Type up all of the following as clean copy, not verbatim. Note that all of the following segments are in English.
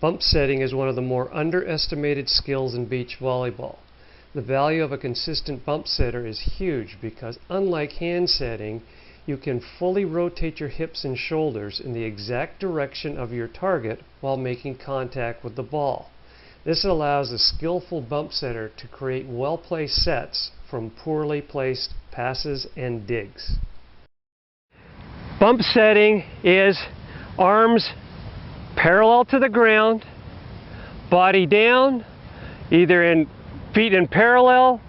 Bump setting is one of the more underestimated skills in beach volleyball. The value of a consistent bump setter is huge because, unlike hand setting, you can fully rotate your hips and shoulders in the exact direction of your target while making contact with the ball. This allows a skillful bump setter to create well-placed sets from poorly placed passes and digs. Bump setting is arms parallel to the ground, body down, either in feet in parallel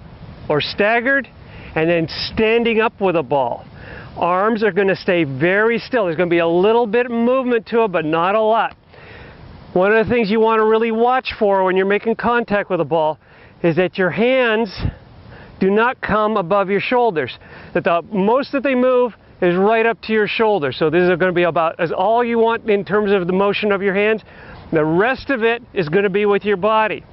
or staggered, and then standing up with a ball. Arms are going to stay very still. There's going to be a little bit of movement to it, but not a lot. One of the things you want to really watch for when you're making contact with a ball is that your hands do not come above your shoulders. That the most that they move is right up to your shoulder. So this is going to be about as all you want in terms of the motion of your hands. The rest of it is going to be with your body.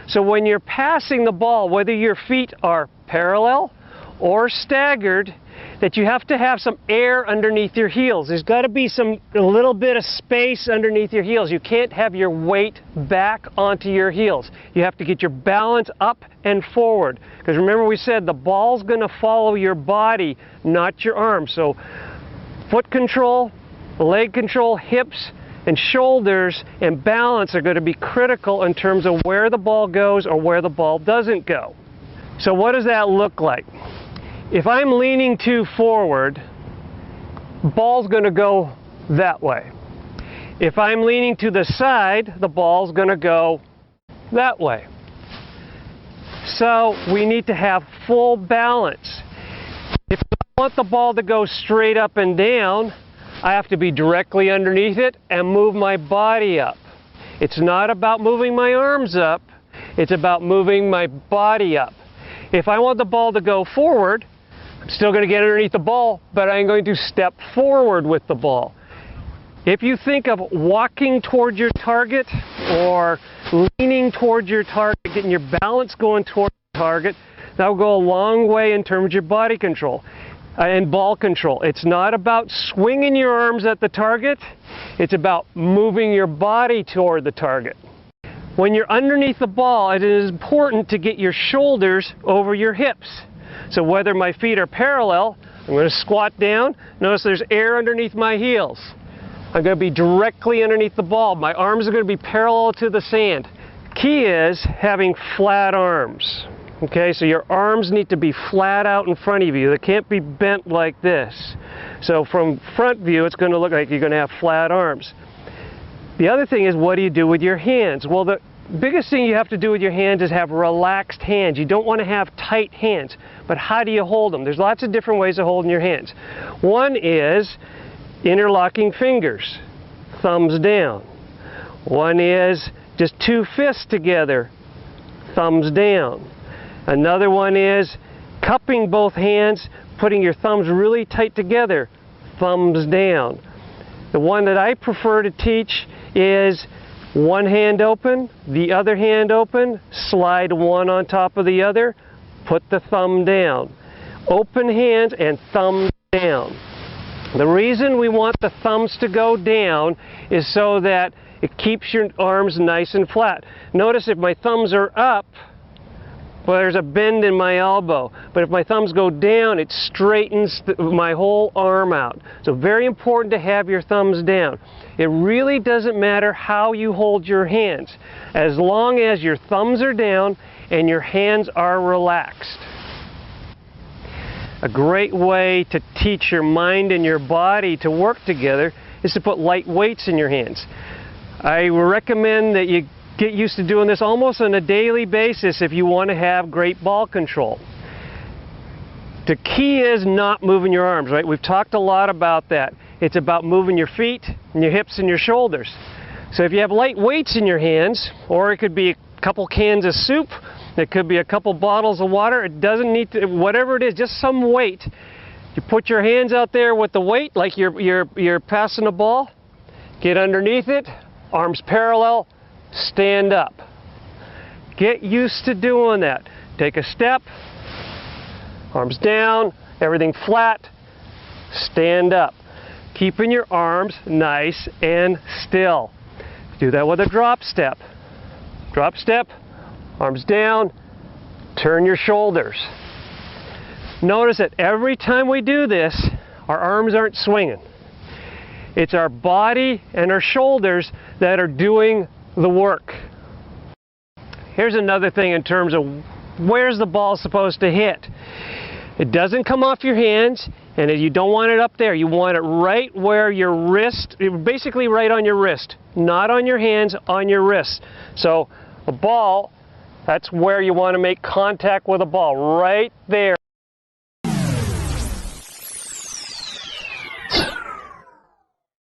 So when you're passing the ball, whether your feet are parallel or staggered, that you have to have some air underneath your heels. There's got to be a little bit of space underneath your heels. You can't have your weight back onto your heels. You have to get your balance up and forward. Because remember we said the ball's going to follow your body, not your arms. So foot control, leg control, hips, and shoulders and balance are going to be critical in terms of where the ball goes or where the ball doesn't go. So what does that look like? If I'm leaning too forward, ball's going to go that way. If I'm leaning to the side, the ball's going to go that way. So we need to have full balance. If I want the ball to go straight up and down, I have to be directly underneath it and move my body up. It's not about moving my arms up, it's about moving my body up. If I want the ball to go forward, I'm still going to get underneath the ball, but I'm going to step forward with the ball. If you think of walking toward your target or leaning toward your target, getting your balance going toward the target, that will go a long way in terms of your body control and ball control. It's not about swinging your arms at the target, it's about moving your body toward the target. When you're underneath the ball, it is important to get your shoulders over your hips. So whether my feet are parallel, I'm going to squat down. Notice there's air underneath my heels. I'm going to be directly underneath the ball. My arms are going to be parallel to the sand. Key is having flat arms. Okay, so your arms need to be flat out in front of you. They can't be bent like this. So from front view, it's going to look like you're going to have flat arms. The other thing is, what do you do with your hands? Well, the biggest thing you have to do with your hands is have relaxed hands. You don't want to have tight hands. But how do you hold them? There's lots of different ways of holding your hands. One is interlocking fingers, thumbs down. One is just two fists together, thumbs down. Another one is cupping both hands, putting your thumbs really tight together, thumbs down. The one that I prefer to teach is one hand open, the other hand open, slide one on top of the other, put the thumb down. Open hands and thumb down. The reason we want the thumbs to go down is so that it keeps your arms nice and flat. Notice if my thumbs are up, well, there's a bend in my elbow, but if my thumbs go down, it straightens my whole arm out. So very important to have your thumbs down. It really doesn't matter how you hold your hands, as long as your thumbs are down and your hands are relaxed. A great way to teach your mind and your body to work together is to put light weights in your hands. I recommend that you get used to doing this almost on a daily basis if you want to have great ball control. The key is not moving your arms, right? We've talked a lot about that. It's about moving your feet and your hips and your shoulders. So if you have light weights in your hands, or it could be a couple cans of soup, it could be a couple bottles of water, it doesn't need to, whatever it is, just some weight. You put your hands out there with the weight like you're passing a ball, get underneath it, arms parallel, stand up. Get used to doing that. Take a step, arms down, everything flat, stand up. Keeping your arms nice and still. Do that with a drop step. Drop step, arms down, turn your shoulders. Notice that every time we do this, our arms aren't swinging. It's our body and our shoulders that are doing the work. Here's another thing in terms of where's the ball supposed to hit. It doesn't come off your hands, and you don't want it up there. You want it right where your wrist, basically right on your wrist. Not on your hands, on your wrist. So a ball, that's where you want to make contact with a ball, right there.